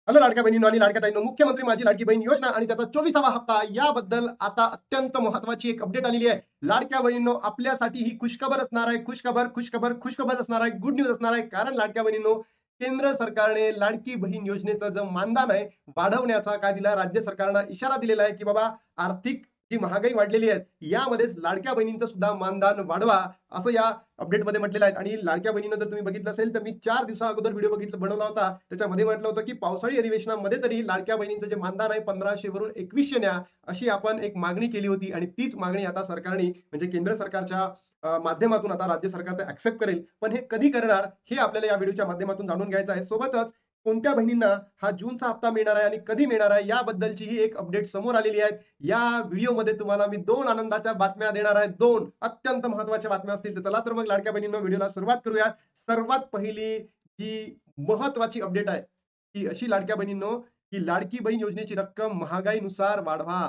Hello लाडक्या बहिणींनो आणि लाडक्या ताईंनो, मुख्यमंत्री माझी लाडकी बहीण योजना आणि त्याचा 24वा हप्ता याबद्दल आता अत्यंत महत्त्वाची एक अपडेट आलेली आहे. लाडक्या बहिणींनो, आपल्यासाठी ही खुशखबर असणार आहे. खुशखबर असणार आहे. गुड न्यूज असणार आहे. कारण लाडक्या बहिणींनो, केंद्र सरकारने लाडकी बहीण योजनेचं जो मानधन आहे वाढवण्याचा काय दिला, राज्य सरकारनं इशारा दिलेला आहे, की बाबा आर्थिक जी महागाई वाढलेली आहे, यामध्येच लाडक्या बहिणींचं सुद्धा मानधन वाढवा, असं या अपडेटमध्ये म्हटलेलं आहे. आणि लाडक्या बहिणीनं जर तुम्ही बघितलं असेल तर मी 4 दिवसा अगोदर व्हिडिओ बनवला होता. त्याच्यामध्ये म्हटलं होतं की पावसाळी अधिवेशनामध्ये तरी लाडक्या बहिणींचं जे मानधन आहे 1500 वरून 2100 न्या, अशी आपण एक मागणी केली होती आणि तीच मागणी आता सरकारने म्हणजे केंद्र सरकारच्या माध्यमातून आता राज्य सरकार ते ॲक्सेप्ट करेल. पण हे कधी करणार हे आपल्याला या व्हिडिओच्या माध्यमातून जाणून घ्यायचं आहे. सोबतच कोणत्या बहिणींना हा जूनचा हप्ता मिळणार आहे आणि कधी मिळणार आहे याबद्दलची ही एक अपडेट समोर आलेली आहे. या व्हिडिओमध्ये तुम्हाला मी 2 आनंदाच्या बातम्या देणार आहे. 2 अत्यंत महत्त्वाच्या बातम्या असतील. तर चला तर मग लाडक्या बहिणींनो, व्हिडिओला सुरुवात करूया. सर्वात पहिली जी महत्त्वाची अपडेट आहे, ती अशी लाडक्या बहिणींनो, की लाडकी बहीण योजनेची रक्कम महागाईनुसार वाढवा.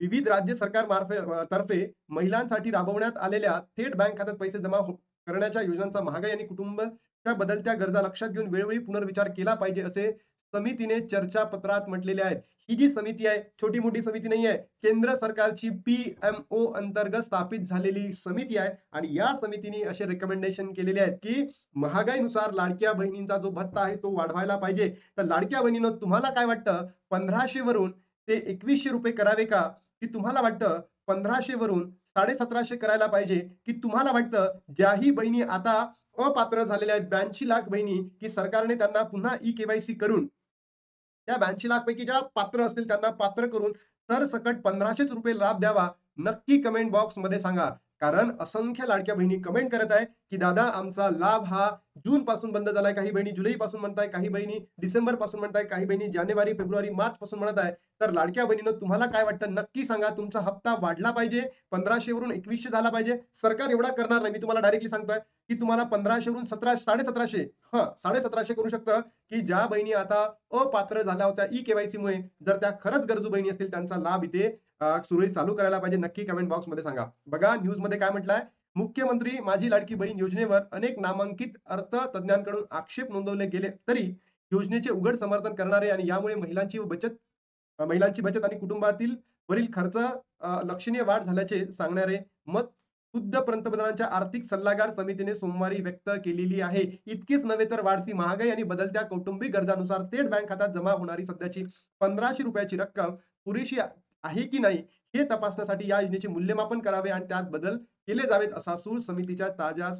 विविध राज्य सरकार तर्फे महिलांसाठी राबवण्यात आलेल्या थेट बँक खात्यात पैसे जमा करण्याच्या योजनांचा महागाई आणि कुटुंबाच्या बदलत्या गरजा लक्षात घेऊन वेळोवेळी पुनर्विचार केला पाहिजे, असे समितीने चर्चापत्रात म्हटलेले आहे. ही जी समिती आहे, छोटी मोठी समिती नाही आहे. केंद्र सरकारची PMO अंतर्गत स्थापित झालेली समिती आहे आणि या समितीने असे रिकमेंडेशन केलेले आहेत, की महागाईनुसार लाडक्या बहिणींचा जो भत्ता आहे तो वाढवायला पाहिजे. तर लाडक्या बहिणींनो, तुम्हाला काय वाटतं, 1500 वरून ते 2100 रुपये करावे का? की तुम्हाला वाटतं 1500 वरून 1750 करायला पाहिजे, की तुम्हाला वाटतं ज्याही बहिणी आता अपात्र झालेल्या आहेत 82 लाख बहिणी, की सरकारने त्यांना पुन्हा ई-के-वाय-सी करून त्या 82 लाख पैकी ज्या पात्र असतील त्यांना पात्र करून सरसकट 1500च रुपये लाभ द्यावा. नक्की कमेंट बॉक्समध्ये सांगा. कारण असंख्य लाडक्या बहिणी कमेंट करत आहे, की दादा आमचा लाभ हा जून पासून बंद झालाय. काही बहिणी जुलैपासून म्हणताय, काही बहिणी डिसेंबरपासून म्हणताय, काही बहिणी जानेवारी, फेब्रुवारी, मार्चपासून म्हणत आहे. तर लाडक्या बहिणींनो, तुम्हाला काय वाटतं नक्की सांगा. तुमचा हप्ता वाढला पाहिजे, 1500 वरून 2100 झाला पाहिजे. सरकार एवढा करणार नाही. मी तुम्हाला डायरेक्टली सांगतोय, की तुम्हाला 1500 वरून 1750 1750 करू शकतं, की ज्या बहिणी आता अपात्र झाल्या होत्या ई-के-वाय-सीमुळे, जर त्या खरंच गरजू बहिणी असतील त्यांचा लाभ इथे सुरळीत चालू करायला पाहिजे. नक्की कमेंट बॉक्समध्ये सांगा. बघा न्यूजमध्ये काय म्हटलंय, मुख्यमंत्री माझी लाडकी बहीण योजनेवर अनेक नामांकित अर्थतज्ञांकडून आक्षेप नोंदवले गेले तरी योजनेचे उघड समर्थन करणारे आणि यामुळे महिलांची बचत आणि कुटुंबातील वरील खर्च लक्षणीय वाढ झाल्याचे सांगणारे मत खुद्द पंतप्रधानांच्या आर्थिक सल्लागार समितीने सोमवारी व्यक्त केलेली आहे. इतकेच नव्हे तर वाढती महागाई आणि बदलत्या कौटुंबिक गरजांनुसार थेट बँक खात्यात जमा होणारी सध्याची 1500 रुपयाची रक्कम पुरेशी आहे की नाही हे तपासण्यासाठी या योजनेचे मूल्यमापन करावे आणि त्यात बदल केले जावेत, असा सूर समितीच्या ताज्या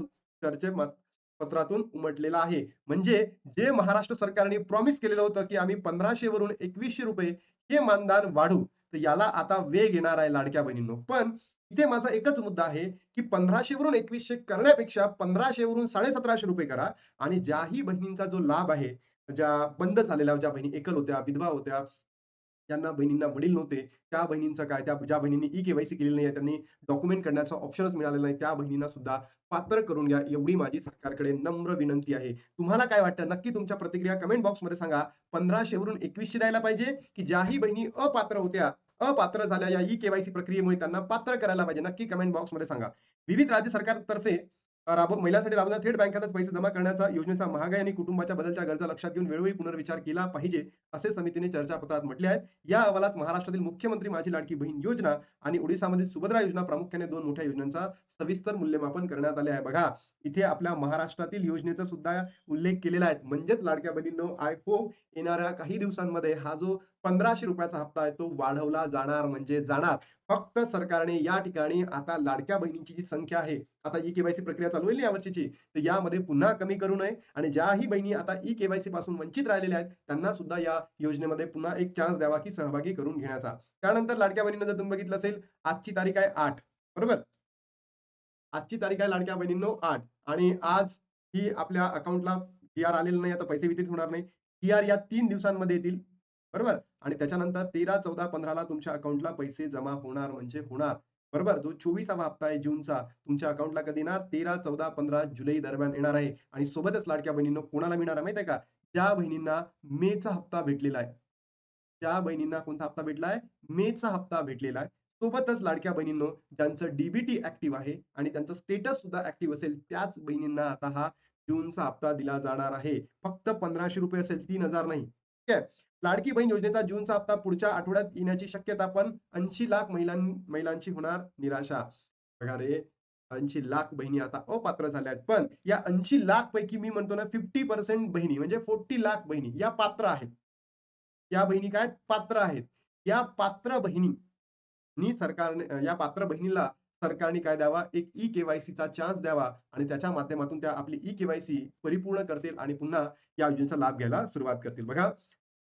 चर्चे पत्रातून उमटलेला आहे. म्हणजे जे महाराष्ट्र सरकारने प्रॉमिस केलेलं होतं, की आम्ही 1500 वरून 2100 रुपये हे मानधन वाढवू. तर याला आता वेग येणार आहे लाडक्या बहिणींनो. पण इथे माझा एकच मुद्दा आहे, की 1500 वरून 2100 करण्यापेक्षा 1500 वरून 1750 रुपये करा आणि ज्याही बहिणींचा जो लाभ आहे, ज्या बंद झालेल्या ज्या बहिणी एकल होत्या, विधवा होत्या, ज्यांना बहिणींना वडील नव्हते, त्या बहिणींचं काय, त्या ज्या बहिणींनी ई-के-वाय-सी केलेली नाहीये, त्यांनी डॉक्युमेंट करण्याचा ऑप्शनच मिळालेला नाही, त्या बहिणींना सुद्धा पात्र करून घ्या, एवढी माझी सरकारकडे नम्र विनंती आहे. तुम्हाला काय वाटतं? नक्की तुमच्या प्रतिक्रिया कमेंट बॉक्समध्ये सांगा. 1500 वरून 2100 द्यायला पाहिजे, की ज्याही बहिणी अपात्र होत्या, अपात्र झाल्या या ई-के-वाय-सी प्रक्रियेमुळे त्यांना पात्र करायला पाहिजे? नक्की कमेंट बॉक्समध्ये सांगा. विविध राज्य सरकारतर्फे महिलांसाठी राबवण्यात थेट बँक खात्यात पैसे जमा करण्याचा योजनेचा महागाई आणि कुटुंबाच्या बदलत्या गरजा लक्षात घेऊन वेळोवेळी पुनर्विचार केला पाहिजे, असे समितीने चर्चापत्रात म्हटले आहे. या अहवालात महाराष्ट्रातील मुख्यमंत्री माझी लाडकी बहीण योजना आणि ओडिशामधील सुभद्रा योजना प्रामुख्याने 2 मोठ्या योजनांचा सविस्तर मूल्यमापन करण्यात आले आहे. बघा, इथे आपल्या महाराष्ट्रातील योजनेचा सुद्धा उल्लेख केलेला आहे. म्हणजेच लाडक्या बहिणींनो, आय होप येणाऱ्या काही दिवसांमध्ये हा जो 1500 रुपयाचा हप्ता आहे तो वाढवला जाणार म्हणजे जाणार. फक्त सरकारने या ठिकाणी आता लाडक्या बहिणींची जी संख्या आहे, आता ई-के-वाय-सी प्रक्रिया चालू होईल ना यावर्षीची, तर यामध्ये पुन्हा कमी करू नये आणि ज्याही बहिणी आता ई-के-वाय-सी पासून वंचित राहिलेल्या आहेत, त्यांना सुद्धा या योजनेमध्ये पुन्हा एक चान्स द्यावा, की सहभागी करून घेण्याचा. त्यानंतर लाडक्या बहिणींनो, जर तुम्ही बघितलं असेल, आजची तारीख आहे 8, बरोबर? आजची तारीख आहे लाडक्या बहिणींनो 8 आणि आज ही आपल्या अकाउंटला टी-आर आलेला नाही. आता पैसे वितरित होणार नाही. टी-आर या 3 दिवसांमध्ये येतील. बरोबर? आणि त्याच्यानंतर 13, 14, 15 ला तुमच्या अकाउंटला पैसे जमा होणार म्हणजे होणार. बरोबर? जो 24वा हप्ता आहे जूनचा तुमच्या अकाउंटला कधी येणार? 13, 14, 15 जुलै दरम्यान येणार आहे. आणि सोबतच लाडक्या बहिणींनो, कोणाला मिळणार आहे माहिती आहे का? ज्या बहिणींना मेचा हप्ता भेटलेला आहे. त्या बहिणींना कोणता हप्ता भेटलाय? मेचा हप्ता भेटलेला आहे. सोबतच लाडक्या बहिणींनो, ज्यांचं डी ॲक्टिव्ह आहे आणि त्यांचं स्टेटस सुद्धा ॲक्टिव्ह असेल, त्याच बहिणींना आता हा जूनचा हप्ता दिला जाणार आहे. फक्त ₹1500 असेल, 3000 नाही. ठीक आहे. लाडकी बहीण योजनेचा जूनचा हप्ता पुढच्या आठवड्यात येण्याची शक्यता, पण 80 लाख महिलांची होणार निराशा. बघा रे, 80 लाख बहिणी आता अपात्र झाल्या आहेत. पण या 80 लाख पैकी मी म्हणतो ना 50% बहिणी म्हणजे 40 लाख बहिणी या पात्र आहेत. या बहिणी काय पात्र आहेत. या पात्र बहिणींनी सरकारने या पात्र बहिणीला सरकारने काय द्यावा, एक ई-के-वाय-सीचा चान्स द्यावा आणि त्याच्या माध्यमातून त्या आपली ई-के-वाय-सी परिपूर्ण करतील आणि पुन्हा या योजनेचा लाभ घ्यायला सुरुवात करतील. बघा,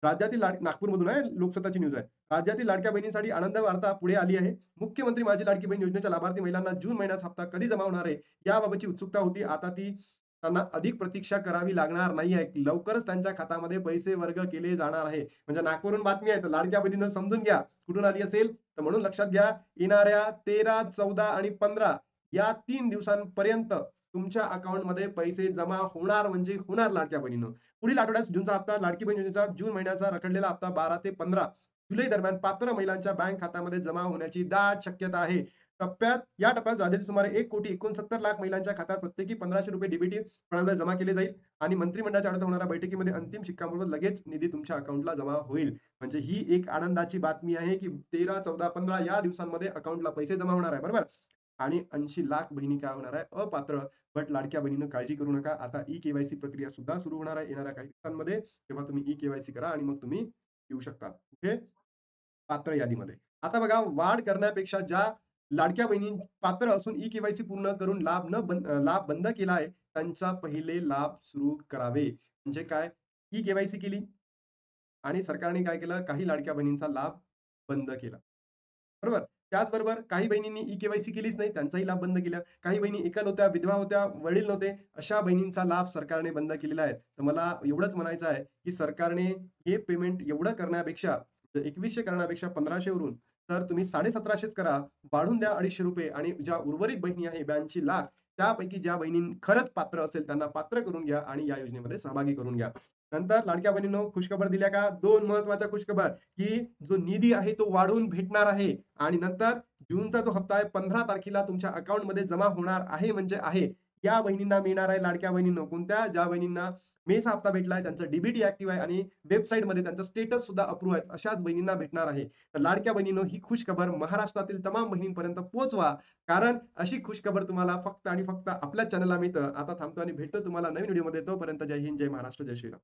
राज्यातील नागपूरमधून आहे, लोकसत्ताची न्यूज आहे. राज्यातील लाडक्या बहिणींसाठी आनंद वार्ता पुढे आली आहे. मुख्यमंत्री माझी लाडकी बहीण योजनेच्या लाभार्थी महिलांना जून महिन्याचा हप्ता कधी जमा होणार आहे, याबाबतची उत्सुकता होती. आता ती त्यांना अधिक प्रतीक्षा करावी लागणार नाही आहे. लवकरच त्यांच्या खात्यामध्ये पैसे वर्ग केले जाणार आहे. म्हणजे नागपूरहून बातमी आहे. तर लाडक्या बहिणीनं समजून घ्या. कुठून आली असेल तर म्हणून लक्षात घ्या. येणाऱ्या 13, 14 आणि 15 या 3 दिवसांपर्यंत तुमच्या अकाउंटमध्ये पैसे जमा होणार म्हणजे होणार लाडक्या बहिणीनं. पुढील आठवड्यात जूनचा हप्ता लाडकी बहीण योजनेचा जून महिन्याचा रखडलेला हप्ता 12 ते 15 जुलै दरम्यान पात्र महिलांच्या बँक खात्यामध्ये जमा होण्याची दाट शक्यता आहे. या टप्प्यात राज्यातील सुमारे 1,69,00,000 महिलांच्या खात्यात प्रत्येकी ₹1500 डीबीटी प्रणालीद्वारे जमा केले जाईल आणि मंत्रिमंडळाच्या आढळून होणाऱ्या बैठकीमध्ये अंतिम शिक्कामोर्तब लगेच निधी तुमच्या अकाउंटला जमा होईल. म्हणजे ही एक आनंदाची बातमी आहे, की 13, 14, 15 या दिवसांमध्ये अकाउंटला पैसे जमा होणार आहे. बरोबर? आणि 80 लाख बहिणी काय होणार आहे अपात्र. बट लाडक्या बहिणीनं काळजी करू नका. आता ई-के-वाय-सी प्रक्रिया सुद्धा सुरू होणार आहे येणाऱ्या काही दिवसांमध्ये. तेव्हा तुम्ही ई-के-वाय-सी करा आणि मग तुम्ही येऊ शकता. ओके? पात्र यादीमध्ये. आता बघा, वाढ करण्यापेक्षा ज्या लाडक्या बहिणी पात्र असून ई-के-वाय-सी पूर्ण करून लाभ बंद केला आहे, त्यांचा पहिले लाभ सुरू करावे. म्हणजे काय? ई-के-वाय-सी केली आणि सरकारने काय केलं? काही लाडक्या बहिणींचा लाभ बंद केला. बरोबर? त्याचबरोबर काही बहिणींनी ई-के-वाय-सी केलीच नाही, त्यांचाही लाभ बंद केला. काही बहिणी एकल होत्या, विधवा होत्या, वडील नव्हते, अशा बहिणींचा लाभ सरकारने बंद केलेला आहे. तर मला एवढंच म्हणायचं आहे, की सरकारने हे पेमेंट एवढं करण्यापेक्षा 2100 करण्यापेक्षा 1500 वरून तर तुम्ही 1750च करा. वाढवून द्या ₹250 आणि ज्या उर्वरित बहिणी आहे 82 लाख त्यापैकी ज्या बहिणी खरंच पात्र असेल त्यांना पात्र करून घ्या आणि या योजनेमध्ये सहभागी करून घ्या. नंतर लाडक्या बहिणींनो, खुशखबर दिल्या का? 2 महत्त्वाच्या खुशखबर, की जो निधी आहे तो वाढवून भेटणार आहे आणि नंतर जूनचा जो हप्ता आहे 15 तारखेला तुमच्या अकाउंटमध्ये जमा होणार आहे म्हणजे आहे. या बहिणींना मिळणार आहे लाडक्या बहिणींनो. कोणत्या? ज्या बहिणींना मेचा हप्ता भेटलाय, त्यांचं डीबीटी ॲक्टिव्ह आहे आणि वेबसाईटमध्ये त्यांचं स्टेटस सुद्धा अप्रूव्ह आहे. अशाच बहिणींना भेटणार आहे. तर लाडक्या बहिणींनो, ही खुशखबर महाराष्ट्रातील तमाम बहिणींपर्यंत पोहोचवा. कारण अशी खुशखबर तुम्हाला फक्त आणि फक्त आपल्याच चॅनलला मिळतं. आता थांबतो आणि भेटतो तुम्हाला नवीन व्हिडिओमध्ये. तोपर्यंत जय हिंद, जय महाराष्ट्र, जय श्रीराम.